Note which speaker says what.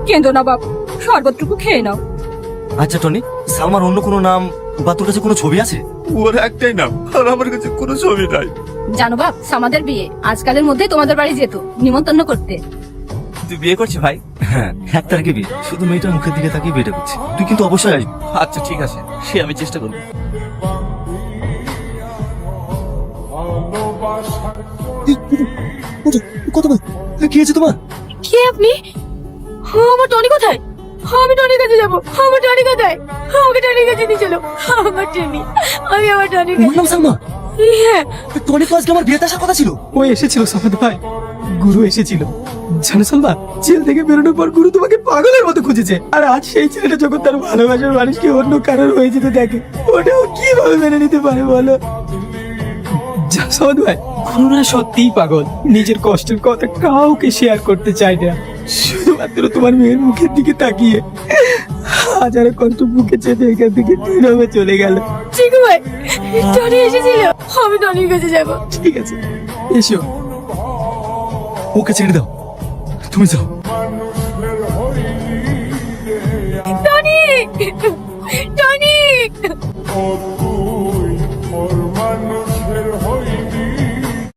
Speaker 1: কেঁদো না বাবু, শরবতটুকু খেয়ে নাও।
Speaker 2: আচ্ছা টনি, সালমার অন্য কোনো নাম বা তোর কাছে কোনো ছবি আছে?
Speaker 3: ওর একটাই নাম, আর আমার কাছে কোনো ছবি নাই।
Speaker 1: জানো বাপ, সামাদের বিয়ে আজকালের মধ্যে তোমাদের বাড়ি যেত নিমন্ত্রণ করতে।
Speaker 2: তুই বিয়ে করছিস ভাই? হ্যাঁ, 1 তারিখে বিয়ে। শুধু মেয়েটার মুখের দিকে তাকিয়ে বিয়েটা করছি। তুই কিন্তু অবশ্যই আসবি।
Speaker 3: আচ্ছা ঠিক আছে, সে আমি চেষ্টা করবো।
Speaker 2: কত কি হয়েছে তোমার?
Speaker 1: কে আপনি? আমার টনি কোথায়? আমি টনির কাছে যাবো। আমার টনি কোথায়? আমাকে টনির কাছে নিয়ে চলো। আমার টনি, আমি আমার টনির
Speaker 2: ওর নাম সালমা?
Speaker 1: হ্যাঁ।
Speaker 2: টনি তো আজকে আমার বিয়েতে আসার কথা ছিল।
Speaker 4: ও এসেছিল সামাদ ভাই, গুরু এসেছিল। জানো সালমা, জেল থেকে বেরোনোর পর গুরু তোমাকে পাগলের মতো খুঁজেছে। আর আজ সেই ছেলেটা যখন তার ভালোবাসার মানুষকে অন্য কারোর হয়ে যেতে দেখে, ওটাও কিভাবে মেনে নিতে পারে বলো? জানো সামাদ ভাই, গুরুরা সত্যিই পাগল। নিজের কষ্টের কথা কাউকে শেয়ার করতে চায় না, শুধুমাত্র তোমার মেয়ের মুখের দিকে তাকিয়ে হাজারো কষ্ট বুকে চেপে এখান থেকে নীরবে চলে গেল।
Speaker 1: ঠিক ভাই, টনি এসেছিল। আমি টনির কাছে যাবো।
Speaker 4: ঠিক আছে, এসো।
Speaker 2: ওকে ছেড়ে দাও, তুমি যাও।
Speaker 1: Tony, Tony.